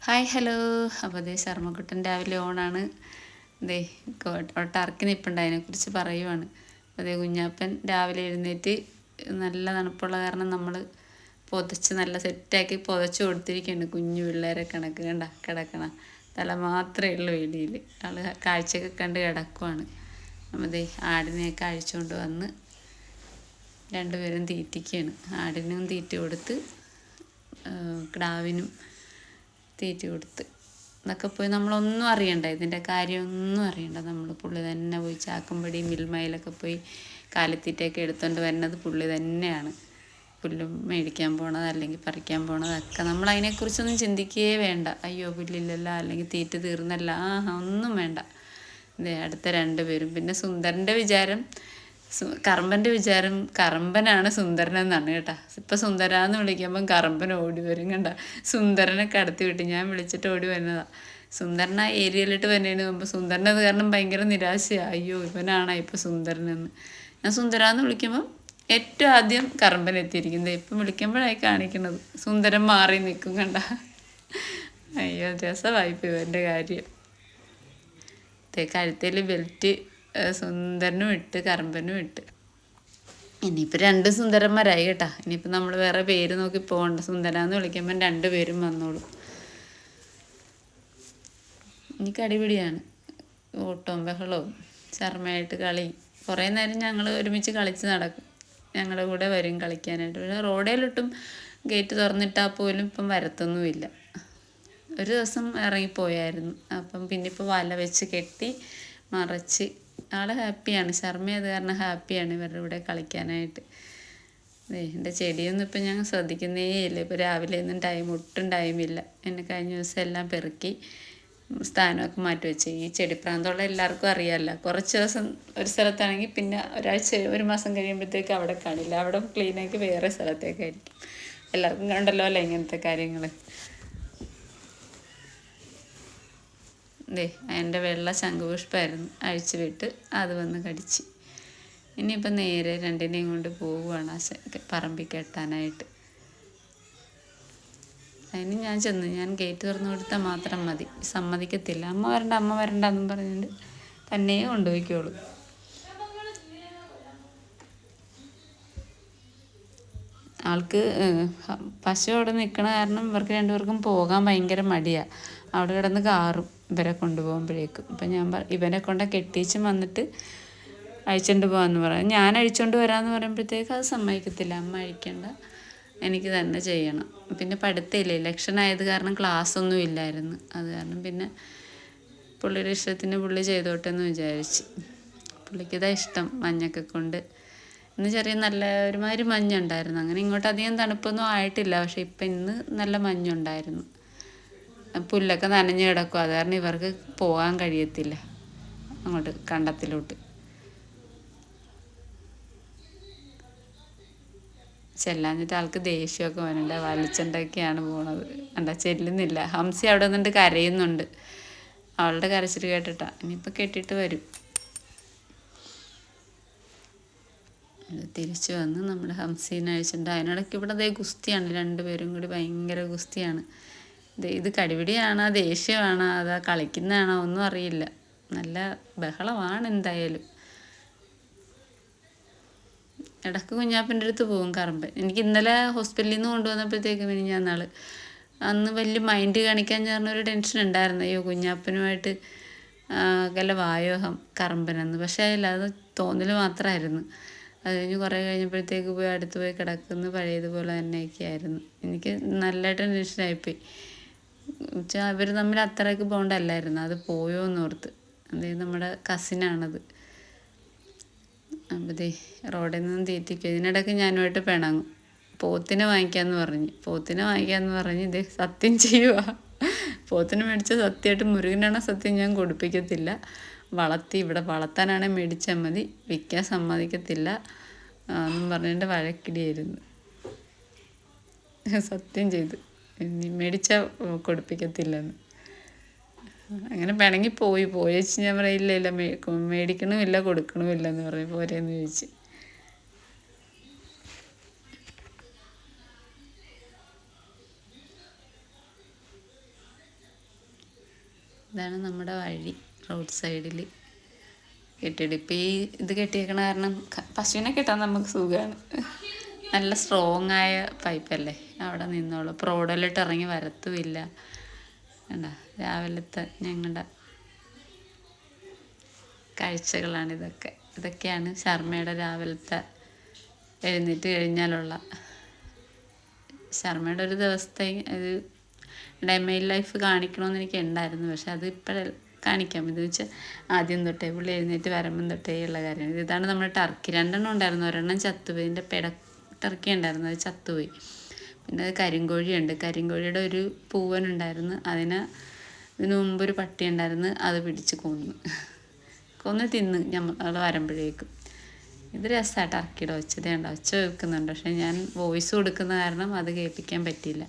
Hi hello. അപ്പോൾ ദേ ശർമ്മക്കുട്ടൻ രാവിലെ ഓണാണ്. ദേ ടർക്കി നിൽപ്പുണ്ട്, അതിനെക്കുറിച്ച് പറയുവാണ്. അതേ കുഞ്ഞാപ്പൻ രാവിലെ എഴുന്നേറ്റ് നല്ല തണുപ്പുള്ള കാരണം നമ്മൾ പുതച്ച് നല്ല സെറ്റാക്കി പുതച്ച് കൊടുത്തിരിക്കുകയാണ്. കുഞ്ഞു പിള്ളേരെ കണക്ക് കണ്ട കിടക്കണ തല മാത്രമേ ഉള്ളൂ വെളിയിൽ. ആൾ കാഴ്ചയൊക്കെ കണ്ട് കിടക്കുവാണ്. അപ്പോൾ ദേ ആടിനെയൊക്കെ അഴിച്ചുകൊണ്ട് വന്ന് രണ്ടുപേരും തീറ്റിക്കുകയാണ്. ആടിനും തീറ്റ കൊടുത്ത് കിടാവിനും തീറ്റി കൊടുത്ത് എന്നൊക്കെ പോയി നമ്മളൊന്നും അറിയണ്ട, ഇതിൻ്റെ കാര്യമൊന്നും അറിയണ്ട. നമ്മൾ പുള്ളി തന്നെ പോയി ചാക്കുംപടി മിൽമയിലൊക്കെ പോയി കാലിത്തീറ്റയൊക്കെ എടുത്തുകൊണ്ട് വരുന്നത് പുള്ളി തന്നെയാണ്. പുല്ല് മേടിക്കാൻ പോണത് അല്ലെങ്കിൽ പറിക്കാൻ പോണതൊക്കെ നമ്മൾ അതിനെക്കുറിച്ചൊന്നും ചിന്തിക്കുകയേ വേണ്ട. അയ്യോ പുല്ലില്ലല്ലോ, അല്ലെങ്കിൽ തീറ്റ തീർന്നല്ല, ഒന്നും വേണ്ട. ഇതേ അടുത്ത രണ്ടുപേരും. പിന്നെ സുന്ദരൻ്റെ വിചാരം, കറമ്പൻ്റെ വിചാരം കറമ്പനാണ് സുന്ദരനെന്നാണ് കേട്ടോ. ഇപ്പം സുന്ദരാന്ന് വിളിക്കുമ്പം കറമ്പൻ ഓടി വരും കണ്ട. സുന്ദരനെ കടത്തി വിട്ട് ഞാൻ വിളിച്ചിട്ട് ഓടി വരുന്നതാണ്. സുന്ദരൻ ആ ഏരിയയിലിട്ട് വരുന്നതിന് മുമ്പ് സുന്ദരനത് കാരണം ഭയങ്കര നിരാശയാണ്. അയ്യോ ഇവനാണ് ഇപ്പോൾ സുന്ദരനെന്ന്. ഞാൻ സുന്ദരാന്ന് വിളിക്കുമ്പം ഏറ്റവും ആദ്യം കറമ്പൻ എത്തിയിരിക്കുന്നത്. ഇപ്പം വിളിക്കുമ്പോഴായി കാണിക്കുന്നത് സുന്ദരൻ മാറി നിൽക്കും കണ്ട. അയ്യോ രസമായിപ്പോൾ ഇവൻ്റെ കാര്യം. കഴുത്തിൽ ബെൽറ്റ് സുന്ദരനും ഇട്ട് കറമ്പനും ഇട്ട്. ഇനിയിപ്പോൾ രണ്ട് സുന്ദരന്മാരായി കേട്ടാ. ഇനിയിപ്പോൾ നമ്മൾ വേറെ പേര് നോക്കി പോകണ്ട. സുന്ദരാന്ന് വിളിക്കുമ്പം രണ്ടുപേരും വന്നോളൂ. എനിക്ക് അടിപിടിയാണ്, ഓട്ടവും ബഹളവും ശർമ്മയായിട്ട് കളി. കുറേ നേരം ഞങ്ങൾ ഒരുമിച്ച് കളിച്ച് നടക്കും. ഞങ്ങളുടെ കൂടെ വരും കളിക്കാനായിട്ട്. പക്ഷേ റോഡേലിട്ടും ഗേറ്റ് തുറന്നിട്ടാൽ പോലും ഇപ്പം വരത്തൊന്നുമില്ല. ഒരു ദിവസം ഇറങ്ങിപ്പോയായിരുന്നു. അപ്പം പിന്നെ ഇപ്പോൾ വല വെച്ച് കെട്ടി മറച്ച് ആൾ ഹാപ്പിയാണ്. ശർമ്മ അത് കാരണം ഹാപ്പിയാണ് ഇവരുടെ കൂടെ കളിക്കാനായിട്ട്. എൻ്റെ ചെടിയൊന്നും ഇപ്പം ഞാൻ ശ്രദ്ധിക്കുന്നേ ഇല്ല. ഇപ്പോൾ രാവിലെ ഒന്നും ഒട്ടും ടൈമില്ല. എന്നെ കഴിഞ്ഞ ദിവസം എല്ലാം പെറുക്കി സ്ഥാനമൊക്കെ മാറ്റി വെച്ച്. ഈ ചെടിപ്രാന്തമുള്ള എല്ലാവർക്കും അറിയാമല്ലോ. കുറച്ച് ദിവസം ഒരു സ്ഥലത്താണെങ്കിൽ പിന്നെ ഒരാഴ്ച ഒരു മാസം കഴിയുമ്പോഴത്തേക്ക് അവിടെ കാണില്ല. അവിടെ ക്ലീനാക്കി വേറെ സ്ഥലത്തേക്കായിരിക്കും. എല്ലാവർക്കും കണ്ടല്ലോ അല്ലേ ഇങ്ങനത്തെ കാര്യങ്ങൾ. എൻ്റെ വെള്ള ശംഖുപുഷ്പമായിരുന്നു, അഴിച്ചു വിട്ട് അത് വന്ന് കടിച്ച്. ഇനിയിപ്പം നേരെ രണ്ടിനെയും കൊണ്ട് പോവുകയാണ് പറമ്പിൽ കെട്ടാനായിട്ട്. അതിന് ഞാൻ ചെന്നു. ഞാൻ ഗേറ്റ് തുറന്നു കൊടുത്താൽ മാത്രം മതി, സമ്മതിക്കത്തില്ല. അമ്മ വരണ്ട എന്നും പറഞ്ഞുകൊണ്ട് തന്നെ കൊണ്ടുപോയിക്കോളൂ. ആൾക്ക് പശു അവിടെ നിൽക്കണ കാരണം ഇവർക്ക് രണ്ടുപേർക്കും പോകാൻ ഭയങ്കര മടിയാണ്. അവിടെ കിടന്ന് കാറും ഇവരെ കൊണ്ടുപോകുമ്പോഴേക്കും. അപ്പം ഞാൻ ഇവനെ കൊണ്ട് കെട്ടിച്ചും വന്നിട്ട് അഴിച്ചുകൊണ്ട് പോകാമെന്ന് പറയാം. ഞാൻ അഴിച്ചുകൊണ്ട് വരാമെന്ന് പറയുമ്പോഴത്തേക്ക് അത് സമ്മതിക്കത്തില്ല. അമ്മ അഴിക്കണ്ട, എനിക്ക് തന്നെ ചെയ്യണം. പിന്നെ പഠിത്തമില്ല, ഇലക്ഷൻ ആയത് കാരണം ക്ലാസ്സൊന്നും ഇല്ലായിരുന്നു. അത് കാരണം പിന്നെ പുള്ളിയുടെ ഇഷ്ടത്തിന് പുള്ളി ചെയ്തോട്ടെ എന്ന് വിചാരിച്ച്. പുള്ളിക്കിതാ ഇഷ്ടം മഞ്ഞൊക്കെ കൊണ്ട്. ഇന്ന് ചെറിയ നല്ല ഒരുമാതിരി മഞ്ഞുണ്ടായിരുന്നു. അങ്ങനെ ഇങ്ങോട്ട് അധികം തണുപ്പൊന്നും ആയിട്ടില്ല. പക്ഷെ ഇപ്പം ഇന്ന് നല്ല മഞ്ഞുണ്ടായിരുന്നു. പുല്ലൊക്കെ നനഞ്ഞ് കിടക്കും. അത് കാരണം ഇവർക്ക് പോകാൻ കഴിയത്തില്ല അങ്ങോട്ട് കണ്ടത്തിലോട്ട്. ചെല്ലാഞ്ഞിട്ട് ആൾക്ക് ദേഷ്യമൊക്കെ വരണ്ട, വലിച്ചണ്ടൊക്കെയാണ് പോണത്. ചെല്ലുന്നില്ല. ഹംസി അവിടെ നിന്നിട്ട് കരയുന്നുണ്ട്. അവളുടെ കരച്ചിൽ കേട്ടിട്ടാ. ഇനിയിപ്പോൾ കെട്ടിയിട്ട് വരും. തിരിച്ചു വന്ന് നമ്മുടെ ഹംസീനെ അഴിച്ചിട്ടുണ്ട്. അതിനിടയ്ക്ക് ഇവിടെ ഗുസ്തിയാണ്. രണ്ടുപേരും കൂടി ഭയങ്കര ഗുസ്തിയാണ്. ഇത് കടിപിടിയാണോ ദേഷ്യമാണോ അതാ കളിക്കുന്നതാണോ ഒന്നും അറിയില്ല. നല്ല ബഹളമാണ് എന്തായാലും. ഇടയ്ക്ക് കുഞ്ഞാപ്പൻ്റെ അടുത്ത് പോകും കറമ്പൻ. എനിക്ക് ഇന്നലെ ഹോസ്പിറ്റലിൽ നിന്ന് കൊണ്ടുവന്നപ്പോഴത്തേക്കും ഞാൻ അന്ന് വലിയ മൈൻഡ് കാണിക്കാൻ പറഞ്ഞൊരു ടെൻഷൻ ഉണ്ടായിരുന്നു. അയ്യോ കുഞ്ഞാപ്പനുമായിട്ട് അകലെ വായോഹം കറമ്പനെന്ന്. പക്ഷേ അത് തോന്നൽ മാത്രമായിരുന്നു. അത് കഴിഞ്ഞ് കുറേ കഴിഞ്ഞപ്പോഴത്തേക്ക് പോയി അടുത്ത് പോയി കിടക്കുന്നു. പഴയതുപോലെ തന്നെയൊക്കെ ആയിരുന്നു. എനിക്ക് നല്ലതായിട്ട് ടെൻഷനായിപ്പോയി. വെച്ചാൽ അവർ തമ്മിൽ അത്രയ്ക്ക് ബോണ്ടല്ലായിരുന്നു. അത് പോയോ എന്നോർത്ത്. നമ്മുടെ കസിനാണത്. അപ്പോൾ റോഡിൽ നിന്നും തീറ്റിക്കും. ഇതിനിടയ്ക്ക് ഞാനുമായിട്ട് പിണങ്ങും. പോത്തിനെ വാങ്ങിക്കാമെന്ന് പറഞ്ഞ് സത്യം ചെയ്യുക. പോത്തിനെ മേടിച്ച സത്യമായിട്ട് മുരുകനാണ് സത്യം ഞാൻ കൊടുപ്പിക്കത്തില്ല. ഇവിടെ വളർത്താനാണെങ്കിൽ മേടിച്ചാൽ മതി, വിൽക്കാൻ സമ്മതിക്കത്തില്ല എന്നും പറഞ്ഞിട്ട് വഴക്കിടിയായിരുന്നു. സത്യം ചെയ്ത് മേടിച്ചാൽ കൊടുപ്പിക്കത്തില്ലെന്ന്. അങ്ങനെ പിണങ്ങി പോയി വെച്ച് ഞാൻ പറയില്ല മേടിക്കണമില്ല കൊടുക്കണമില്ല എന്ന് പറയും. പോരെന്ന് ചോദിച്ച്. ഇതാണ് നമ്മുടെ വഴി റോഡ് സൈഡിൽ കെട്ടിയിട്ട്. ഇപ്പം ഈ ഇത് കെട്ടിയേക്കണ കാരണം പശുവിനെ കെട്ടാൻ നമുക്ക് സുഖമാണ്. നല്ല സ്ട്രോങ് ആയ പൈപ്പല്ലേ, അവിടെ നിന്നോളൂ. ഇപ്പോൾ റോഡിലോട്ട് ഇറങ്ങി വരത്തുമില്ല. കണ്ടോ രാവിലത്തെ ഞങ്ങളുടെ കാഴ്ചകളാണ് ഇതൊക്കെ. ഇതൊക്കെയാണ് ശർമ്മയുടെ രാവിലത്തെ എഴുന്നേറ്റ് കഴിഞ്ഞാലുള്ള ശർമ്മയുടെ ഒരു ദിവസത്തെ ഒരു ഡേ മൈ ലൈഫ് കാണിക്കണമെന്ന് എനിക്ക് ഉണ്ടായിരുന്നു. പക്ഷെ അത് ഇപ്പോഴല്ല കാണിക്കാം. ഇത് വെച്ചാൽ ആദ്യം തൊട്ടേ പുള്ളി എഴുന്നേറ്റ് വരുമ്പം തൊട്ടേ ഉള്ള കാര്യമാണ്. ഇതാണ് നമ്മുടെ ടർക്കി. 2 ഉണ്ടായിരുന്നു. ഒരെണ്ണം ചത്തുപോയി. ഇതിൻ്റെ ടർക്കി ഉണ്ടായിരുന്നു, അത് ചത്തുപോയി. പിന്നെ അത് കരിങ്കോഴിയുണ്ട്. കരിങ്കോഴിയുടെ ഒരു പൂവനുണ്ടായിരുന്നു. ഇതിനു മുമ്പ് ഒരു പട്ടി ഉണ്ടായിരുന്നു, അത് പിടിച്ച് കൊന്ന് തിന്ന് ഞങ്ങൾ വരുമ്പോഴേക്കും. ഇത് രസമാണ് ടർക്കിയുടെ ഒച്ച. ഇതേണ്ട ഒച്ച വെക്കുന്നുണ്ട്, പക്ഷേ ഞാൻ വോയിസ് കൊടുക്കുന്ന കാരണം അത് കേൾപ്പിക്കാൻ പറ്റിയില്ല.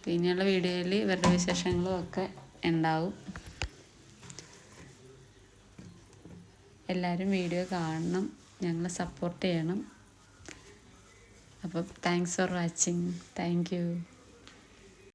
പിന്നെയുള്ള വീഡിയോയിൽ ഇവരുടെ വിശേഷങ്ങളും ഒക്കെ ഉണ്ടാവും. എല്ലാവരും വീഡിയോ കാണണം, ഞങ്ങളെ സപ്പോർട്ട് ചെയ്യണം. അപ്പോൾ thanks for watching. Thank you.